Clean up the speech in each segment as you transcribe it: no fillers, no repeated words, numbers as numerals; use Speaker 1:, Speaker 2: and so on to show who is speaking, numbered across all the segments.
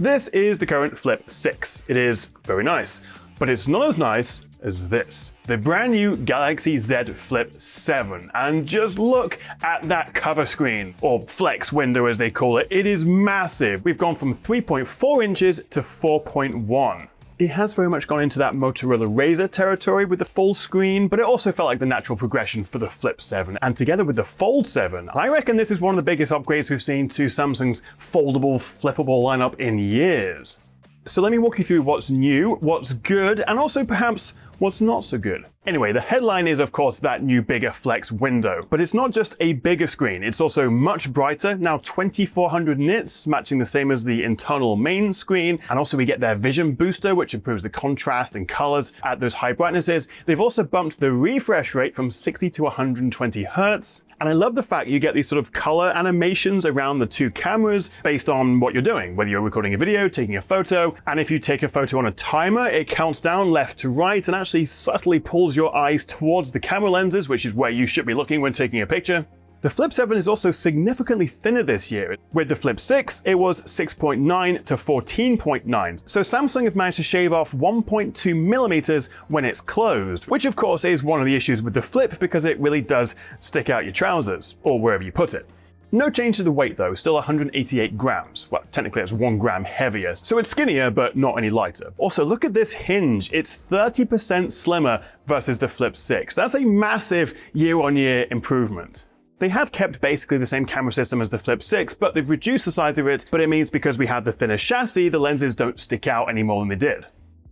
Speaker 1: This is the current Flip 6. It is very nice, but it's not as nice as this. The brand new Galaxy Z Flip 7. And just look at that cover screen, or flex window as they call it. It is massive. We've gone from 3.4 inches to 4.1. It has very much gone into that Motorola Razr territory with the full screen, but it also felt like the natural progression for the Flip 7. And together with the Fold 7, I reckon this is one of the biggest upgrades we've seen to Samsung's foldable, flippable lineup in years. So let me walk you through what's new, what's good, and also perhaps what's not so good. Anyway, the headline is of course that new bigger flex window, but it's not just a bigger screen, it's also much brighter, now 2400 nits, matching the same as the internal main screen, and also we get their vision booster, which improves the contrast and colors at those high brightnesses. They've also bumped the refresh rate from 60 to 120 Hertz, and I love the fact you get these sort of color animations around the two cameras based on what you're doing, whether you're recording a video, taking a photo, and if you take a photo on a timer, it counts down left to right and actually subtly pulls your eyes towards the camera lenses, which is where you should be looking when taking a picture. The Flip 7 is also significantly thinner this year. With the Flip 6, it was 6.9 to 14.9. So Samsung have managed to shave off 1.2 millimeters when it's closed, which of course is one of the issues with the Flip because it really does stick out your trousers, or wherever you put it. No change to the weight though, still 188 grams. Well, technically it's 1 gram heavier, so it's skinnier but not any lighter. Also, look at this hinge. It's 30% slimmer versus the Flip 6. That's a massive year-on-year improvement. They have kept basically the same camera system as the Flip 6, but they've reduced the size of it, but it means because we have the thinner chassis, the lenses don't stick out any more than they did.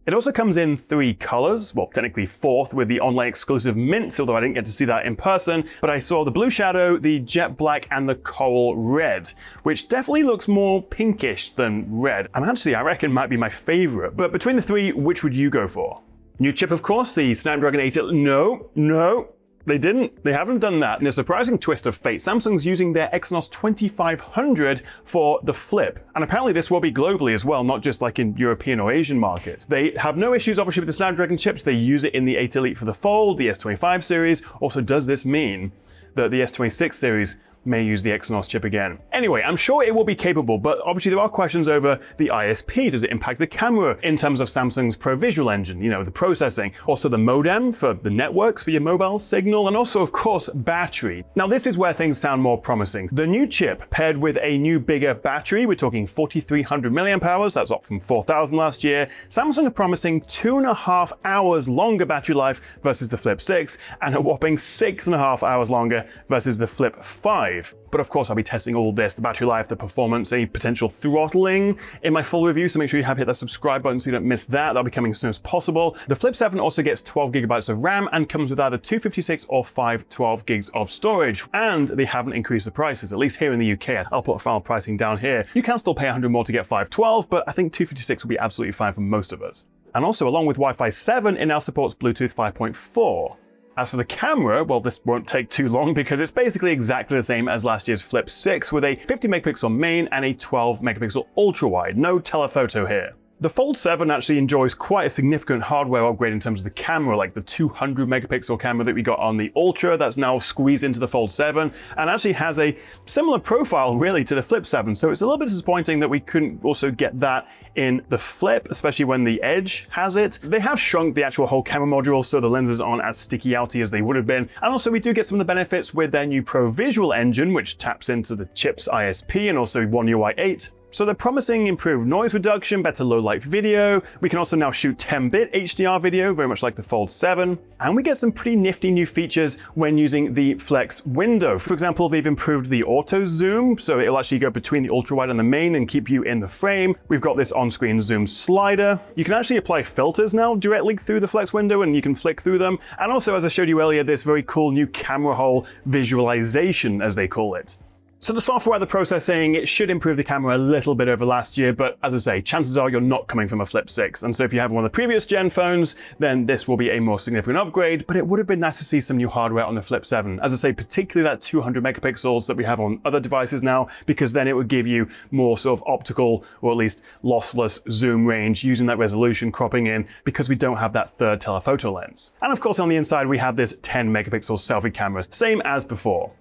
Speaker 1: It also comes in 3 colors, well, technically 4th with the online exclusive mint, although I didn't get to see that in person, but I saw the blue shadow, the jet black, and the coral red, which definitely looks more pinkish than red, and actually I reckon might be my favorite. But between the 3, which would you go for? New chip, of course, the Snapdragon 8. No. They didn't. They haven't done that. In a surprising twist of fate, Samsung's using their EXYNOS 2500 for the Flip. And apparently this will be globally as well, not just like in European or Asian markets. They have no issues obviously with the Snapdragon chips. They use it in the 8 Elite for the Fold, the S25 series. Also, does this mean that the S26 series may use the EXYNOS chip again? Anyway, I'm sure it will be capable, but obviously there are questions over the ISP. Does it impact the camera in terms of Samsung's Pro Visual Engine, the processing? Also the modem for the networks for your mobile signal, and also of course battery. Now this is where things sound more promising. The new chip paired with a new bigger battery, we're talking 4300 milliamp hours, that's up from 4000 last year. Samsung are promising 2.5 hours longer battery life versus the Flip 6, and a whopping 6.5 hours longer versus the Flip 5. But of course I'll be testing all this, the battery life, the performance, any potential throttling in my full review, so make sure you have hit that subscribe button so you don't miss that. That'll be coming as soon as possible. The Flip 7 also gets 12 gigabytes of RAM and comes with either 256 or 512 gigs of storage. And they haven't increased the prices, at least here in the UK. I'll put final pricing down here. You can still pay 100 more to get 512, but I think 256 will be absolutely fine for most of us. And also, along with Wi-Fi 7, it now supports Bluetooth 5.4. As for the camera, well, this won't take too long because it's basically exactly the same as last year's Flip 6 with a 50 megapixel main and a 12 megapixel ultra wide. No telephoto here. The Fold 7 actually enjoys quite a significant hardware upgrade in terms of the camera, like the 200 megapixel camera that we got on the Ultra that's now squeezed into the Fold 7, and actually has a similar profile really to the Flip 7. So it's a little bit disappointing that we couldn't also get that in the Flip, especially when the Edge has it. They have shrunk the actual whole camera module so the lenses aren't as sticky outy as they would have been. And also we do get some of the benefits with their new Pro Visual Engine, which taps into the chip's ISP and also OneUI 8. So they're promising improved noise reduction, better low-light video. We can also now shoot 10-bit HDR video, very much like the Fold 7. And we get some pretty nifty new features when using the FlexWindow. For example, they've improved the auto zoom, so it'll actually go between the ultra-wide and the main and keep you in the frame. We've got this on-screen zoom slider. You can actually apply filters now directly through the FlexWindow, and you can flick through them. And also, as I showed you earlier, this very cool new camera hole visualization, as they call it. So the software, the processing, it should improve the camera a little bit over last year, but as I say, chances are you're not coming from a Flip 6. And so if you have one of the previous gen phones, then this will be a more significant upgrade, but it would have been nice to see some new hardware on the Flip 7. As I say, particularly that 200 megapixels that we have on other devices now, because then it would give you more sort of optical, or at least lossless zoom range using that resolution cropping in, because we don't have that third telephoto lens. And of course on the inside we have this 10 megapixel selfie camera, same as before.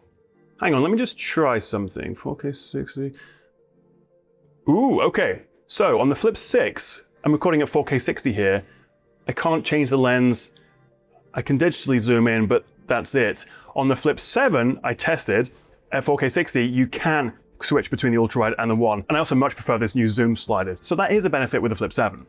Speaker 1: Hang on, let me just try something. 4K 60. Ooh, okay. So on the Flip 6, I'm recording at 4K 60 here. I can't change the lens. I can digitally zoom in, but that's it. On the Flip 7, I tested at 4K 60, you can switch between the ultrawide and the 1. And I also much prefer this new zoom slider. So that is a benefit with the Flip 7.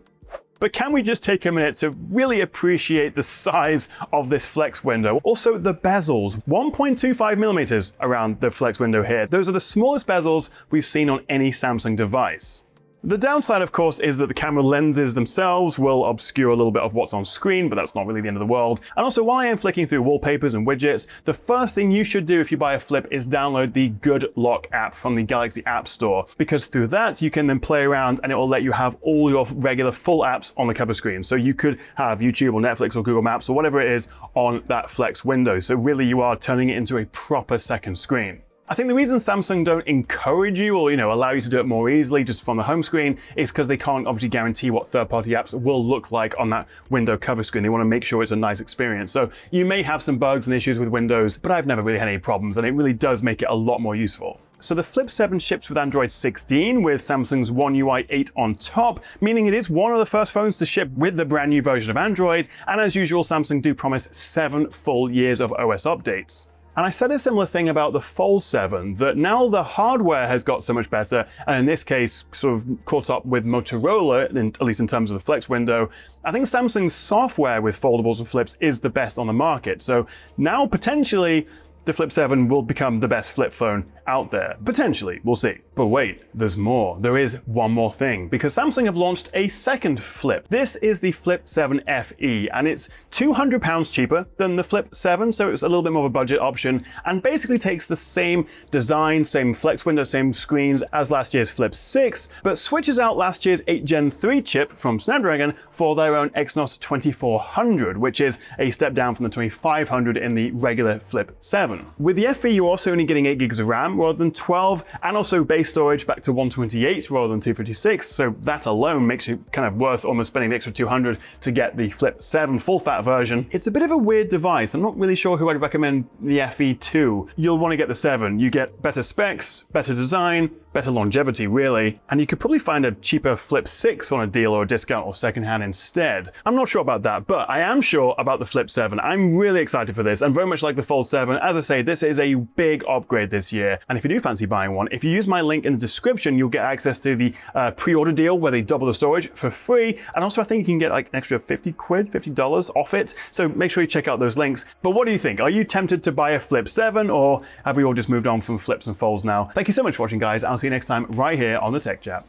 Speaker 1: But can we just take a minute to really appreciate the size of this flex window? Also the bezels, 1.25 millimeters around the flex window here. Those are the smallest bezels we've seen on any Samsung device. The downside, of course, is that the camera lenses themselves will obscure a little bit of what's on screen, but that's not really the end of the world. And also, while I am flicking through wallpapers and widgets, the first thing you should do if you buy a Flip is download the Good Lock app from the Galaxy App Store, because through that you can then play around and it will let you have all your regular full apps on the cover screen. So you could have YouTube or Netflix or Google Maps or whatever it is on that flex window. So really you are turning it into a proper second screen. I think the reason Samsung don't encourage you or allow you to do it more easily just from the home screen is because they can't obviously guarantee what third-party apps will look like on that window cover screen. They want to make sure it's a nice experience. So you may have some bugs and issues with Windows, but I've never really had any problems, and it really does make it a lot more useful. So the Flip 7 ships with Android 16 with Samsung's OneUI 8 on top, meaning it is one of the first phones to ship with the brand new version of Android, and as usual, Samsung do promise 7 full years of OS updates. And I said a similar thing about the Fold 7, that now the hardware has got so much better, and in this case, sort of caught up with Motorola, at least in terms of the Flex window. I think Samsung's software with foldables and flips is the best on the market. So now potentially the Flip 7 will become the best flip phone out there. Potentially, we'll see. But wait, there's more. There is one more thing, because Samsung have launched a second flip. This is the Flip 7 FE, and it's £200 cheaper than the Flip 7, so it's a little bit more of a budget option, and basically takes the same design, same flex window, same screens as last year's Flip 6, but switches out last year's 8 Gen 3 chip from Snapdragon for their own EXYNOS 2400, which is a step down from the 2500 in the regular Flip 7. With the FE, you're also only getting 8 gigs of RAM rather than 12, and also base storage back to 128 rather than 256, so that alone makes it kind of worth almost spending the extra 200 to get the Flip 7 full-fat version. It's a bit of a weird device. I'm not really sure who I'd recommend the FE to. You'll want to get the 7. You get better specs, better design, better longevity really, and you could probably find a cheaper Flip 6 on a deal or a discount or secondhand instead. I'm not sure about that, but I am sure about the Flip 7. I'm really excited for this, and very much like the Fold 7, as I say, this is a big upgrade this year, and if you do fancy buying one, if you use my link in the description, you'll get access to the pre-order deal where they double the storage for free, and also I think you can get like an extra $50 off it, so make sure you check out those links. But what do you think? Are you tempted to buy a Flip 7, or have we all just moved on from flips and folds now? Thank you so much for watching, guys. I'll see you next time right here on the Tech Chat.